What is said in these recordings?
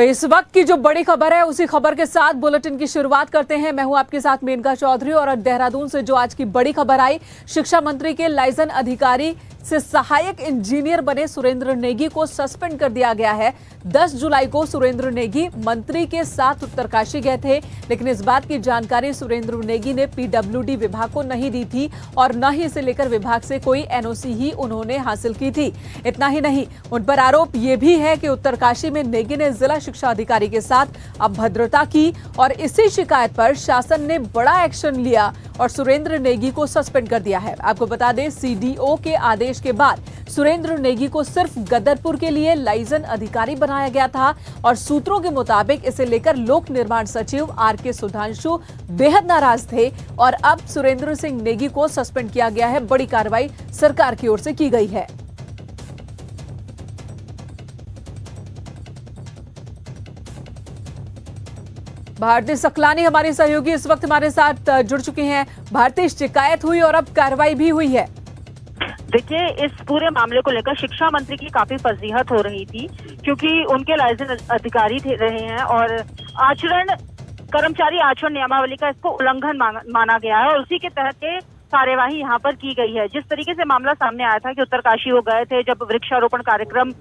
इस वक्त की जो बड़ी खबर है उसी खबर के साथ बुलेटिन की शुरुआत करते हैं। मैं हूं आपके साथ मेनका चौधरी और देहरादून से जो आज की बड़ी खबर आई, शिक्षा मंत्री के लाइजन अधिकारी से सहायक इंजीनियर बने सुरेंद्र नेगी को सस्पेंड कर दिया गया है। 10 जुलाई को सुरेंद्र नेगी मंत्री के साथ उत्तरकाशी गए थे, लेकिन इस बात की जानकारी सुरेंद्र नेगी ने पीडब्ल्यूडी विभाग को नहीं दी थी और न ही इसे लेकर विभाग से कोई एनओसी ही उन्होंने हासिल की थी। इतना ही नहीं, उन पर आरोप यह भी है कि उत्तरकाशी में नेगी ने जिला शिक्षा अधिकारी के साथ अभद्रता की और इसी शिकायत पर शासन ने बड़ा एक्शन लिया और सुरेंद्र नेगी को सस्पेंड कर दिया है। आपको बता दें, सीडीओ के आदेश के बाद सुरेंद्र नेगी को सिर्फ गदरपुर के लिए लाइजन अधिकारी बनाया गया था और सूत्रों के मुताबिक इसे लेकर लोक निर्माण सचिव आरके सुधांशु बेहद नाराज थे और अब सुरेंद्र सिंह नेगी को सस्पेंड किया गया है। बड़ी कार्रवाई सरकार की ओर से की गई है। भारती सकलानी हमारी सहयोगी इस वक्त हमारे साथ जुड़ चुकी हैं। भारती, शिकायत हुई और अब कार्रवाई भी हुई है। देखिए, इस पूरे मामले को लेकर शिक्षा मंत्री की काफी फजीहत हो रही थी, क्योंकि उनके लाइजन अधिकारी रहे हैं और कर्मचारी आचरण नियमावली का इसको उल्लंघन माना गया है और उसी के तहत कार्यवाही यहाँ पर की गई है। जिस तरीके से मामला सामने आया था कि उत्तरकाशी वो गए थे जब वृक्षारोपण कार्यक्रम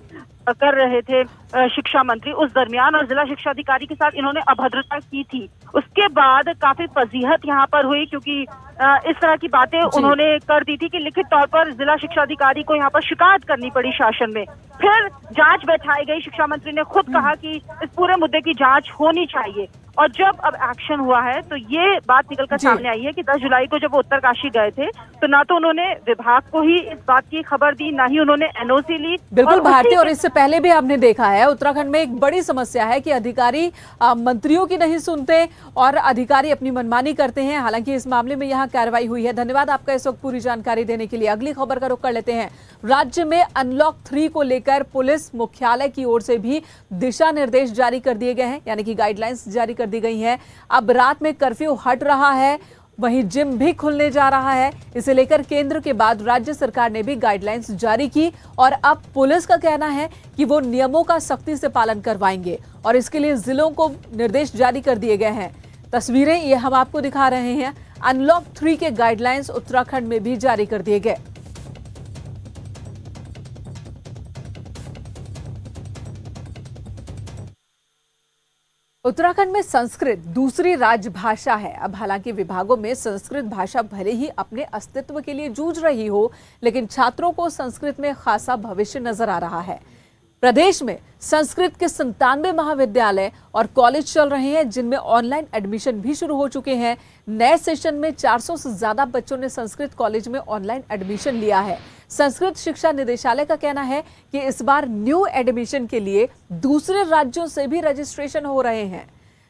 कर रहे थे शिक्षा मंत्री, उस दरमियान और जिला शिक्षा अधिकारी के साथ इन्होंने अभद्रता की थी। उसके बाद काफी फजीहत यहाँ पर हुई, क्योंकि इस तरह की बातें उन्होंने कर दी थी कि लिखित तौर पर जिला शिक्षा अधिकारी को यहाँ पर शिकायत करनी पड़ी शासन में। फिर जांच बैठाई गई। शिक्षा मंत्री ने खुद कहा कि इस पूरे मुद्दे की जांच होनी चाहिए और जब अब एक्शन हुआ है तो ये बात निकलकर सामने आई है कि 10 जुलाई को जब वो उत्तरकाशी गए थे तो ना तो उन्होंने विभाग को ही इस बात की खबर दी, ना ही उन्होंने एनओसी ली। बिल्कुल भारती, और इससे पहले भी आपने देखा है उत्तराखंड में एक बड़ी समस्या है कि अधिकारी मंत्रियों की नहीं सुनते और अधिकारी अपनी मनमानी करते हैं। हालांकि इस मामले में यहाँ कार्रवाई हुई है। धन्यवाद आपका इस वक्त पूरी जानकारी देने के लिए। अगली खबर का रुख कर लेते हैं। राज्य में अनलॉक 3 को लेकर पुलिस मुख्यालय की ओर से भी दिशा निर्देश जारी कर दिए गए हैं, यानी कि गाइडलाइंस जारी कर दी गई हैं। अब रात में कर्फ्यू हट रहा है, वहीं जिम भी खुलने जा रहा है। इसे लेकर केंद्र के बाद राज्य सरकार ने भी गाइडलाइंस जारी की और अब पुलिस का कहना है कि वो नियमों का सख्ती से पालन करवाएंगे और इसके लिए जिलों को निर्देश जारी कर दिए गए हैं। तस्वीरें ये हम आपको दिखा रहे हैं। अनलॉक 3 के गाइडलाइंस उत्तराखंड में भी जारी कर दिए गए। उत्तराखंड में संस्कृत दूसरी राजभाषा है। अब हालांकि विभागों में संस्कृत भाषा भले ही अपने अस्तित्व के लिए जूझ रही हो, लेकिन छात्रों को संस्कृत में खासा भविष्य नजर आ रहा है। प्रदेश में संस्कृत के 97 महाविद्यालय और कॉलेज चल रहे हैं, जिनमें ऑनलाइन एडमिशन भी शुरू हो चुके हैं। नए सेशन में 400 से ज्यादा बच्चों ने संस्कृत कॉलेज में ऑनलाइन एडमिशन लिया है। संस्कृत शिक्षा निदेशालय का कहना है कि इस बार न्यू एडमिशन के लिए दूसरे राज्यों से भी रजिस्ट्रेशन हो रहे हैं।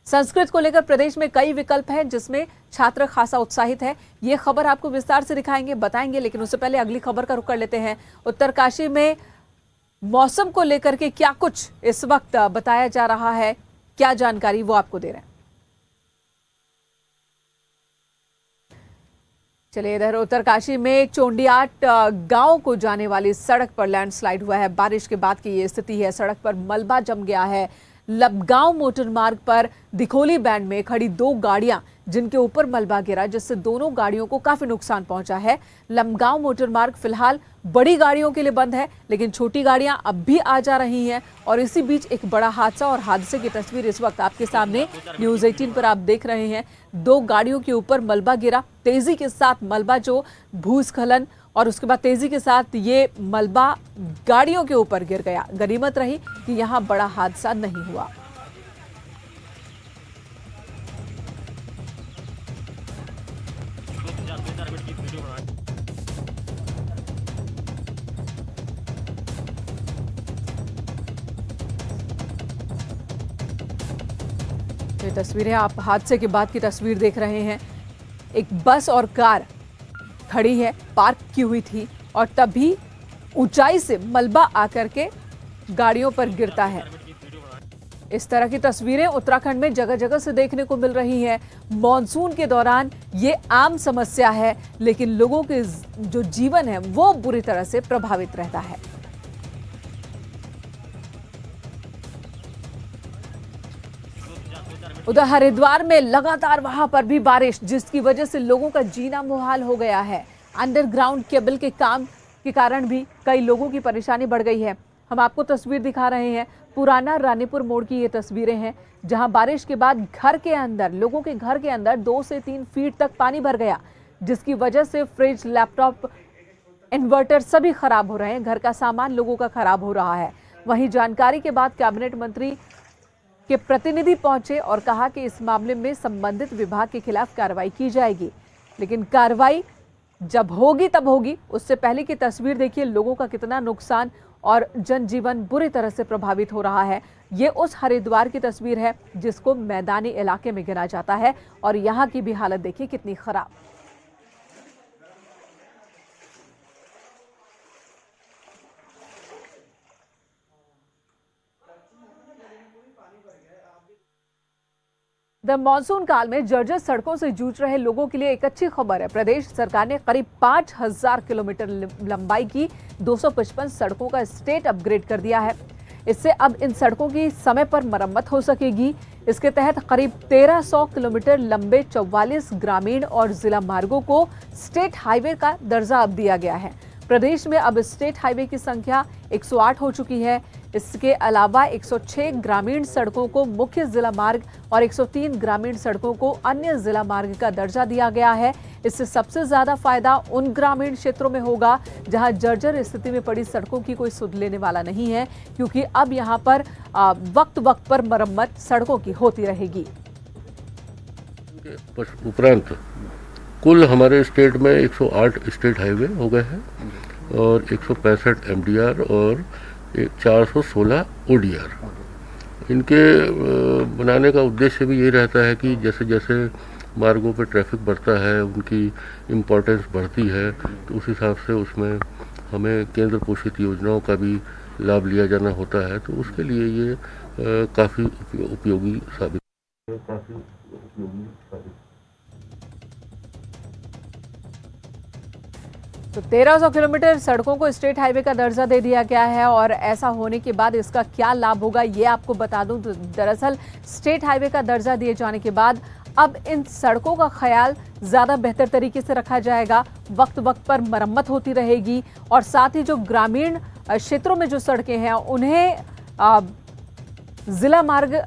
संस्कृत को लेकर प्रदेश में कई विकल्प हैं, जिसमें छात्र खासा उत्साहित है। ये खबर आपको विस्तार से दिखाएंगे, बताएंगे, लेकिन उससे पहले अगली खबर का रुख कर लेते हैं। उत्तरकाशी में मौसम को लेकर के क्या कुछ इस वक्त बताया जा रहा है, क्या जानकारी वो आपको दे रहे हैं। चलिए, इधर उत्तरकाशी में चोंडियाट गांव को जाने वाली सड़क पर लैंडस्लाइड हुआ है। बारिश के बाद की ये स्थिति है। सड़क पर मलबा जम गया है। लबगांव मोटर मार्ग पर दिखोली बैंड में खड़ी 2 गाड़ियां जिनके ऊपर मलबा गिरा, जिससे दोनों गाड़ियों को काफी नुकसान पहुंचा है। लबगांव मोटर मार्ग फिलहाल बड़ी गाड़ियों के लिए बंद है, लेकिन छोटी गाड़ियां अब भी आ जा रही हैं और इसी बीच एक बड़ा हादसा और हादसे की तस्वीर इस वक्त आपके सामने न्यूज़ 18 पर आप देख रहे हैं। 2 गाड़ियों के ऊपर मलबा गिरा, तेजी के साथ मलबा जो भूस्खलन और उसके बाद तेजी के साथ ये मलबा गाड़ियों के ऊपर गिर गया। गनीमत रही कि यहाँ बड़ा हादसा नहीं हुआ। ये तस्वीरें आप हादसे के बाद की तस्वीर देख रहे हैं। एक बस और कार खड़ी है, पार्क की हुई थी और तभी ऊंचाई से मलबा आकर के गाड़ियों पर गिरता है। इस तरह की तस्वीरें उत्तराखंड में जगह जगह से देखने को मिल रही हैं। मॉनसून के दौरान ये आम समस्या है, लेकिन लोगों के जो जीवन है वो बुरी तरह से प्रभावित रहता है। उधर हरिद्वार में लगातार वहां पर भी बारिश, जिसकी वजह से लोगों का जीना मुहाल हो गया है। अंडरग्राउंड केबल के काम के कारण भी कई लोगों की परेशानी बढ़ गई है। हम आपको तस्वीर दिखा रहे हैं, पुराना रानीपुर मोड़ की ये तस्वीरें हैं, जहां बारिश के बाद लोगों के घर के अंदर 2 से 3 फीट तक पानी भर गया, जिसकी वजह से फ्रिज, लैपटॉप, इन्वर्टर सभी खराब हो रहे हैं। घर का सामान लोगों का खराब हो रहा है। वहीं जानकारी के बाद कैबिनेट मंत्री के प्रतिनिधि पहुंचे और कहा कि इस मामले में संबंधित विभाग के खिलाफ कार्रवाई की जाएगी, लेकिन कार्रवाई जब होगी तब होगी। उससे पहले की तस्वीर देखिए, लोगों का कितना नुकसान और जनजीवन बुरी तरह से प्रभावित हो रहा है। ये उस हरिद्वार की तस्वीर है जिसको मैदानी इलाके में गिना जाता है, और यहाँ की भी हालत देखिए कितनी खराब। द मानसून काल में जर्जर सड़कों से जूझ रहे लोगों के लिए एक अच्छी खबर है। प्रदेश सरकार ने करीब 5000 किलोमीटर लंबाई की 255 सड़कों का स्टेट अपग्रेड कर दिया है। इससे अब इन सड़कों की समय पर मरम्मत हो सकेगी। इसके तहत करीब 1300 किलोमीटर लंबे 44 ग्रामीण और जिला मार्गों को स्टेट हाईवे का दर्जा अब दिया गया है। प्रदेश में अब स्टेट हाईवे की संख्या 108 हो चुकी है। इसके अलावा 106 ग्रामीण सड़कों को मुख्य जिला मार्ग और 103 ग्रामीण सड़कों को अन्य जिला मार्ग का दर्जा दिया गया है। इससे सबसे ज्यादा फायदा उन ग्रामीण क्षेत्रों में होगा जहां जर्जर स्थिति में पड़ी सड़कों की कोई सुध लेने वाला नहीं है, क्योंकि अब यहां पर वक्त वक्त पर मरम्मत सड़कों की होती रहेगी। उपरांत कुल हमारे स्टेट में 108 स्टेट हाईवे हो गए हैं और 165 एमडीआर और 416 ओडीआर। इनके बनाने का उद्देश्य भी यही रहता है कि जैसे जैसे मार्गों पर ट्रैफिक बढ़ता है, उनकी इम्पोर्टेंस बढ़ती है, तो उस हिसाब से उसमें हमें केंद्र पोषित योजनाओं का भी लाभ लिया जाना होता है। तो उसके लिए ये काफ़ी उपयोगी साबित तो 1300 किलोमीटर सड़कों को स्टेट हाईवे का दर्जा दे दिया गया है, और ऐसा होने के बाद इसका क्या लाभ होगा ये आपको बता दूं। तो दरअसल स्टेट हाईवे का दर्जा दिए जाने के बाद अब इन सड़कों का ख्याल ज़्यादा बेहतर तरीके से रखा जाएगा, वक्त वक्त पर मरम्मत होती रहेगी, और साथ ही जो ग्रामीण क्षेत्रों में जो सड़कें हैं उन्हें जिला मार्ग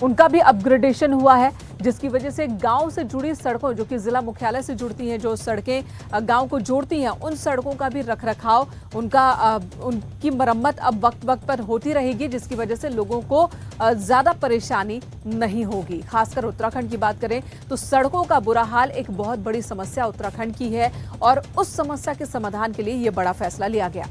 उनका भी अपग्रेडेशन हुआ है, जिसकी वजह से गांव से जुड़ी सड़कों जो कि जिला मुख्यालय से जुड़ती हैं, जो सड़कें गांव को जोड़ती हैं, उन सड़कों का भी रखरखाव, उनकी मरम्मत अब वक्त वक्त पर होती रहेगी, जिसकी वजह से लोगों को ज़्यादा परेशानी नहीं होगी। खासकर उत्तराखंड की बात करें तो सड़कों का बुरा हाल एक बहुत बड़ी समस्या उत्तराखंड की है, और उस समस्या के समाधान के लिए ये बड़ा फैसला लिया गया।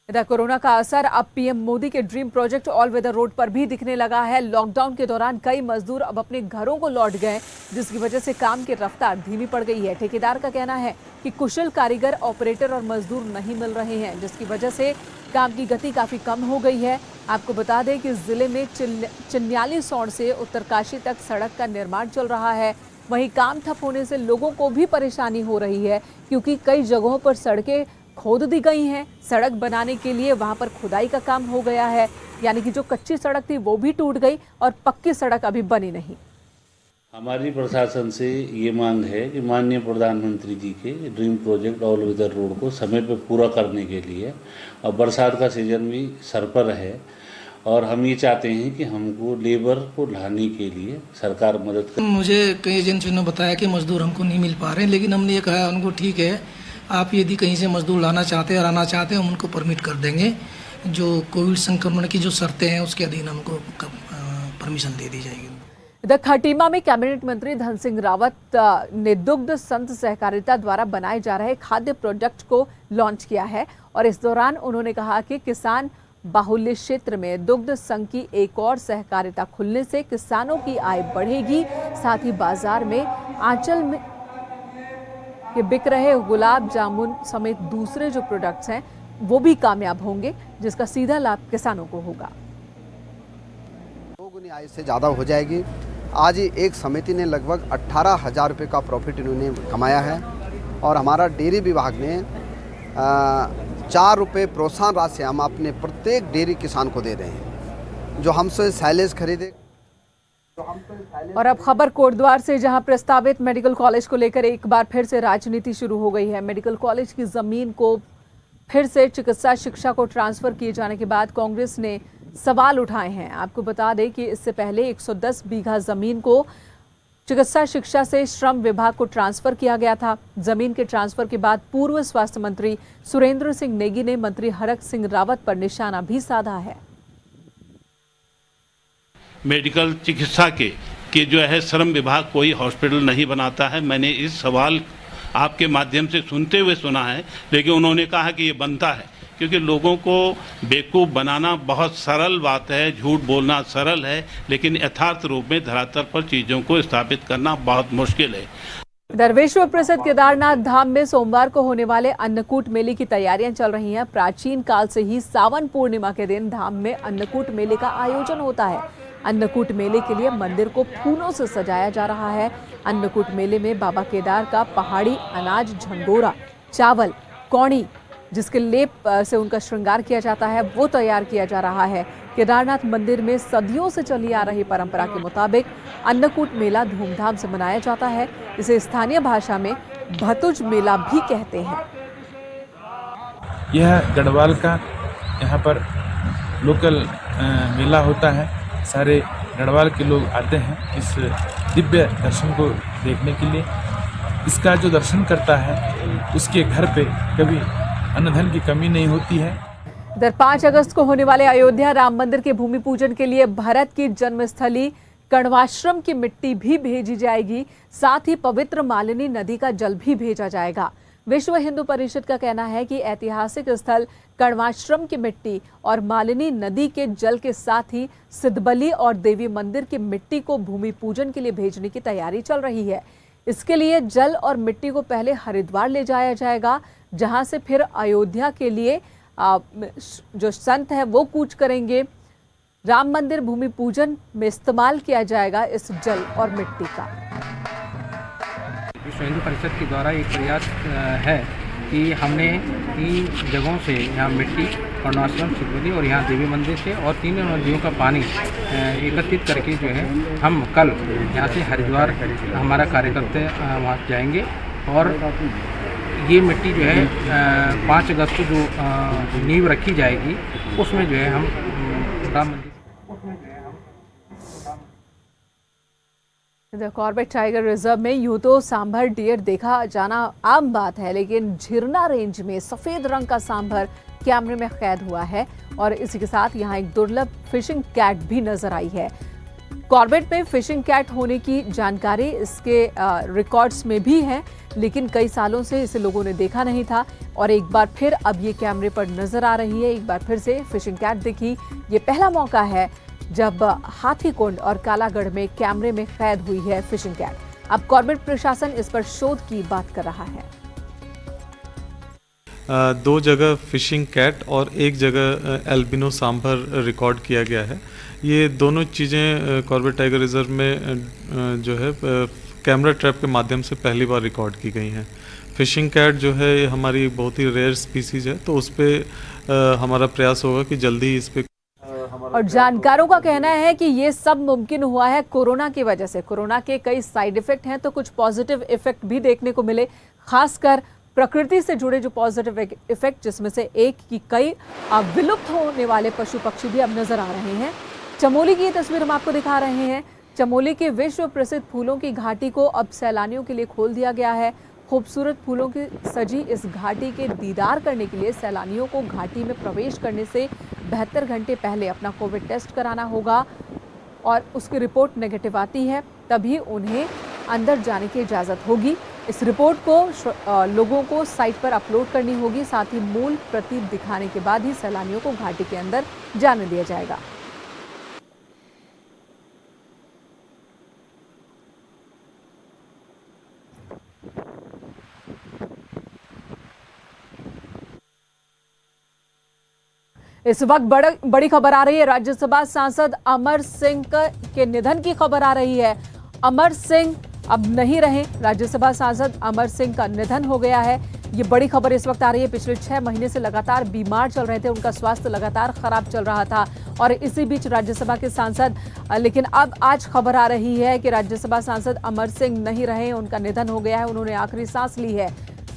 इधर कोरोना का असर अब पीएम मोदी के dream project all weather road पर भी दिखने लगा है। लॉकडाउन के दौरान कई मजदूर अब अपने घरों को लौट गए, जिसकी वजह से काम की रफ्तार धीमी पड़ गई है। ठेकेदार का कहना है कि कुशल कारीगर, ऑपरेटर और मजदूर नहीं मिल रहे हैं, जिसकी वजह से काम की गति काफी कम हो गई है। आपको बता दें कि जिले में चिन्याली सौड़ से उत्तरकाशी तक सड़क का निर्माण चल रहा है। वहीं काम ठप होने से लोगों को भी परेशानी हो रही है, क्योंकि कई जगहों पर सड़कें खोद दी गई हैं। सड़क बनाने के लिए वहां पर खुदाई का काम हो गया है, यानी कि जो कच्ची सड़क थी वो भी टूट गई और पक्की सड़क अभी बनी नहीं। हमारी प्रशासन से ये मांग है कि माननीय प्रधानमंत्री जी के dream project all weather road को समय पर पूरा करने के लिए, और बरसात का सीजन भी सर पर है, और हम ये चाहते हैं कि हमको लेबर को लाने के लिए सरकार मदद करे। मुझे कई एजेंसियों ने बताया कि मजदूर हमको नहीं मिल पा रहे हैं, लेकिन हमने ये कहा उनको ठीक है, आप यदि कहीं से मजदूर लाना चाहते हैं और आना चाहते हैं हम उनको परमिट कर देंगे। जो कोविड संक्रमण की जो शर्तें हैं उसके अधीन हमको परमिशन दे दी जाएगी। इधर खटीमा में कैबिनेट मंत्री धन सिंह रावत ने दुग्ध संत सहकारिता द्वारा बनाए जा रहे खाद्य प्रोडक्ट को लॉन्च किया है, और इस दौरान उन्होंने कहा कि किसान बाहुल्य क्षेत्र में दुग्ध संघ की एक और सहकारिता खुलने से किसानों की आय बढ़ेगी, साथ ही बाजार में आंचल में कि बिक रहे गुलाब जामुन समेत दूसरे जो प्रोडक्ट्स हैं वो भी कामयाब होंगे, जिसका सीधा लाभ किसानों को होगा। 2 गुनी आय से ज़्यादा हो जाएगी। आज एक समिति ने लगभग 18,000 रुपये का प्रॉफिट इन्होंने कमाया है, और हमारा डेयरी विभाग ने 4 रुपये प्रोत्साहन राशि हम अपने प्रत्येक डेयरी किसान को दे रहे हैं। जो हमसे शैलेश खरीदे। और अब खबर कोटद्वार से, जहां प्रस्तावित मेडिकल कॉलेज को लेकर एक बार फिर से राजनीति शुरू हो गई है। मेडिकल कॉलेज की जमीन को फिर से चिकित्सा शिक्षा को ट्रांसफर किए जाने के बाद कांग्रेस ने सवाल उठाए हैं। आपको बता दें कि इससे पहले 110 बीघा जमीन को चिकित्सा शिक्षा से श्रम विभाग को ट्रांसफर किया गया था। जमीन के ट्रांसफर के बाद पूर्व स्वास्थ्य मंत्री सुरेंद्र सिंह नेगी ने मंत्री हरक सिंह रावत पर निशाना भी साधा है। मेडिकल चिकित्सा के जो है श्रम विभाग कोई हॉस्पिटल नहीं बनाता है। मैंने इस सवाल आपके माध्यम से सुनते हुए सुना है, लेकिन उन्होंने कहा कि ये बनता है, क्योंकि लोगों को बेवकूफ़ बनाना बहुत सरल बात है, झूठ बोलना सरल है, लेकिन यथार्थ रूप में धरातल पर चीज़ों को स्थापित करना बहुत मुश्किल है। इधर विश्व प्रसिद्ध केदारनाथ धाम में सोमवार को होने वाले अन्नकूट मेले की तैयारियां चल रही हैं। प्राचीन काल से ही सावन पूर्णिमा के दिन धाम में अन्नकूट मेले का आयोजन होता है। अन्नकूट मेले के लिए मंदिर को फूलों से सजाया जा रहा है। अन्नकूट मेले में बाबा केदार का पहाड़ी अनाज, झंगोरा, चावल, कौड़ी, जिसके लेप से उनका श्रृंगार किया जाता है, वो तैयार किया जा रहा है। केदारनाथ मंदिर में सदियों से चली आ रही परंपरा के मुताबिक अन्नकूट मेला धूमधाम से मनाया जाता है। इसे स्थानीय भाषा में भतुज मेला भी कहते हैं। यह गढ़वाल का यहाँ पर लोकल मेला होता है। सारे गढ़वाल के लोग आते हैं इस दिव्य दर्शन को देखने के लिए। इसका जो दर्शन करता है उसके घर पे कभी अन्न धन की कमी नहीं होती है। इधर 5 अगस्त को होने वाले अयोध्या राम मंदिर के भूमि पूजन के लिए भरत की जन्मस्थली कण्वाश्रम की मिट्टी भी भेजी जाएगी। साथ ही पवित्र मालिनी नदी का जल भी भेजा जाएगा। विश्व हिंदू परिषद का कहना है कि ऐतिहासिक स्थल कण्वाश्रम की मिट्टी और मालिनी नदी के जल के साथ ही सिद्धबली और देवी मंदिर की मिट्टी को भूमि पूजन के लिए भेजने की तैयारी चल रही है। इसके लिए जल और मिट्टी को पहले हरिद्वार ले जाया जाएगा, जहां से फिर अयोध्या के लिए जो संत है वो कूच करेंगे। राम मंदिर भूमि पूजन में इस्तेमाल किया जाएगा इस जल और मिट्टी का। विश्व हिंदू परिषद के द्वारा एक प्रयास है कि हमने 3 जगहों से यहाँ मिट्टी, कण्वाश्रम, सिद्धबली और यहाँ देवी मंदिर से और 3 नदियों का पानी एकत्रित करके जो है हम कल यहाँ से हरिद्वार हमारा कार्यकर्ता वहाँ जाएंगे। और ये मिट्टी जो है 5 अगस्त को जो नींव रखी जाएगी उसमें जो है हम राम मंदिर। कॉर्बेट टाइगर रिजर्व में यूं तो सांभर डियर देखा जाना आम बात है, लेकिन झिरना रेंज में सफेद रंग का सांभर कैमरे में कैद हुआ है और इसी के साथ यहां एक दुर्लभ फिशिंग कैट भी नजर आई है। कॉर्बेट में फिशिंग कैट होने की जानकारी इसके रिकॉर्ड्स में भी है, लेकिन कई सालों से इसे लोगों ने देखा नहीं था और एक बार फिर अब ये कैमरे पर नजर आ रही है। एक बार फिर से फिशिंग कैट दिखी। ये पहला मौका है जब हाथीकुंड और कालागढ़ में कैमरे में कैद हुई है फिशिंग कैट। अब कॉर्बेट प्रशासन इस पर शोध की बात कर रहा है। 2 जगह फिशिंग कैट और 1 जगह एल्बिनो सांभर रिकॉर्ड किया गया है। ये दोनों चीज़ें कॉर्बेट टाइगर रिजर्व में जो है कैमरा ट्रैप के माध्यम से पहली बार रिकॉर्ड की गई हैं। फिशिंग कैट जो है ये हमारी बहुत ही रेयर स्पीसीज है, तो उस पर हमारा प्रयास होगा कि जल्दी ही इस पर। और जानकारों का कहना है कि ये सब मुमकिन हुआ है कोरोना की वजह से। कोरोना के कई साइड इफेक्ट हैं तो कुछ पॉजिटिव इफेक्ट भी देखने को मिले, खासकर प्रकृति से जुड़े जो पॉजिटिव इफेक्ट, जिसमें से एक की कई विलुप्त होने वाले पशु पक्षी भी अब नजर आ रहे हैं। चमोली की ये तस्वीर हम आपको दिखा रहे हैं। चमोली के विश्व प्रसिद्ध फूलों की घाटी को अब सैलानियों के लिए खोल दिया गया है। खूबसूरत फूलों की सजी इस घाटी के दीदार करने के लिए सैलानियों को घाटी में प्रवेश करने से 72 घंटे पहले अपना कोविड टेस्ट कराना होगा और उसकी रिपोर्ट नेगेटिव आती है तभी उन्हें अंदर जाने की इजाज़त होगी। इस रिपोर्ट को लोगों को साइट पर अपलोड करनी होगी। साथ ही मूल प्रति दिखाने के बाद ही सैलानियों को घाटी के अंदर जाने दिया जाएगा। इस वक्त बड़ी खबर आ रही है। राज्यसभा सांसद अमर सिंह के निधन की खबर आ रही है। अमर सिंह अब नहीं रहे। राज्यसभा सांसद अमर सिंह का निधन हो गया है। ये बड़ी खबर इस वक्त आ रही है। पिछले 6 महीने से लगातार बीमार चल रहे थे, उनका स्वास्थ्य लगातार खराब चल रहा था और इसी बीच राज्यसभा के सांसद, लेकिन अब आज खबर आ रही है कि राज्यसभा सांसद अमर सिंह नहीं रहे, उनका निधन हो गया है, उन्होंने आखिरी सांस ली है।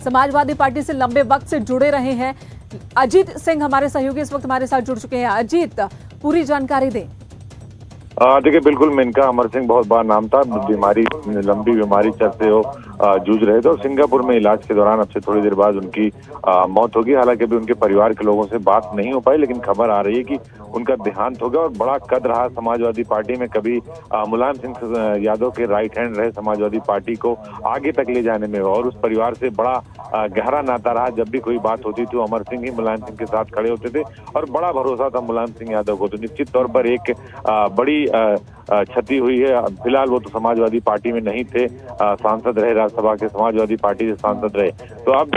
समाजवादी पार्टी से लंबे वक्त से जुड़े रहे हैं अजीत सिंह, हमारे सहयोगी इस वक्त हमारे साथ जुड़ चुके हैं। अजीत, पूरी जानकारी दें। देखिए, बिल्कुल मेनका अमर सिंह बहुत बड़ा नाम था, लंबी बीमारी से वो जूझ रहे थे और सिंगापुर में इलाज के दौरान अब से थोड़ी देर बाद उनकी मौत होगी। हालांकि अभी उनके परिवार के लोगों से बात नहीं हो पाई, लेकिन खबर आ रही है कि उनका देहांत हो गया। और बड़ा कद रहा समाजवादी पार्टी में, कभी मुलायम सिंह यादव के राइट हैंड रहे समाजवादी पार्टी को आगे तक ले जाने में, और उस परिवार से बड़ा गहरा नाता रहा। जब भी कोई बात होती थी अमर सिंह ही मुलायम सिंह के साथ खड़े होते थे और बड़ा भरोसा था मुलायम सिंह यादव को। तो निश्चित तौर पर एक बड़ी क्षति हुई है। फिलहाल वो तो समाजवादी पार्टी में नहीं थे, सांसद रहे, राज्यसभा के समाजवादी पार्टी से सांसद रहे। तो अब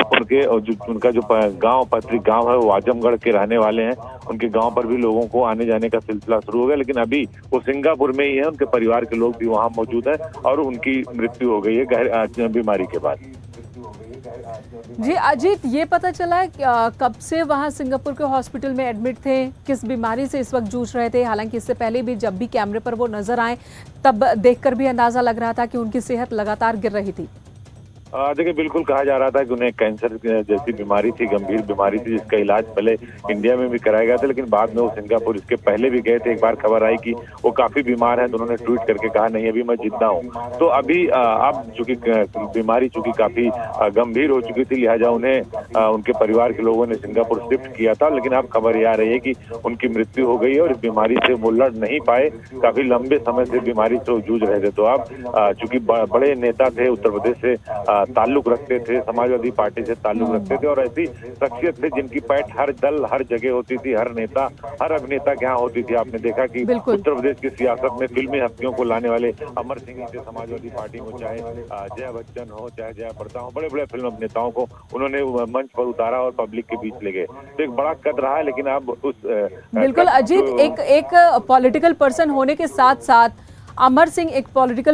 उनका जो गांव, पैतृक गांव है, वो आजमगढ़ के रहने वाले हैं। उनके गांव पर भी लोगों को आने जाने का सिलसिला शुरू हो गया, लेकिन अभी वो सिंगापुर में ही है। उनके परिवार के लोग भी वहां मौजूद हैं और उनकी मृत्यु हो गई है बीमारी के बाद। जी अजीत, ये पता चला है कब से वहां सिंगापुर के हॉस्पिटल में एडमिट थे, किस बीमारी से इस वक्त जूझ रहे थे? हालांकि इससे पहले भी जब भी कैमरे पर वो नजर आए तब देखकर भी अंदाजा लग रहा था कि उनकी सेहत लगातार गिर रही थी। देखिए, बिल्कुल कहा जा रहा था कि उन्हें कैंसर जैसी बीमारी थी, गंभीर बीमारी थी, जिसका इलाज पहले इंडिया में भी कराया गया था, लेकिन बाद में वो सिंगापुर इसके पहले भी गए थे। एक बार खबर आई कि वो काफी बीमार हैं, तो उन्होंने ट्वीट करके कहा नहीं अभी मैं जिंदा हूँ। तो अभी अब चूंकि बीमारी चूंकि काफी गंभीर हो चुकी थी, लिहाजा उन्हें उनके परिवार के लोगों ने सिंगापुर शिफ्ट किया था। लेकिन अब खबर यह आ रही है कि उनकी मृत्यु हो गई है और इस बीमारी से वो लड़ नहीं पाए, काफी लंबे समय से बीमारी से जूझ रहे थे। तो अब चूंकि बड़े नेता थे, उत्तर प्रदेश से ताल्लुक रखते थे, समाजवादी पार्टी से ताल्लुक रखते थे और ऐसी शख्सियत थे जिनकी पैठ हर दल, हर जगह होती थी, हर नेता, हर अभिनेता के यहाँ होती थी। आपने देखा कि उत्तर प्रदेश की सियासत में फिल्मी हस्तियों को लाने वाले अमर सिंह से समाजवादी पार्टी को, चाहे जया बच्चन हो, चाहे जया प्रदा हो, बड़े बड़े फिल्म अभिनेताओं को उन्होंने मंच पर उतारा और पब्लिक के बीच ले गए। तो एक बड़ा कद रहा है, लेकिन अब उस बिल्कुल अजीत, एक पॉलिटिकल पर्सन होने के साथ साथ अमर सिंह एक पॉलिटिकल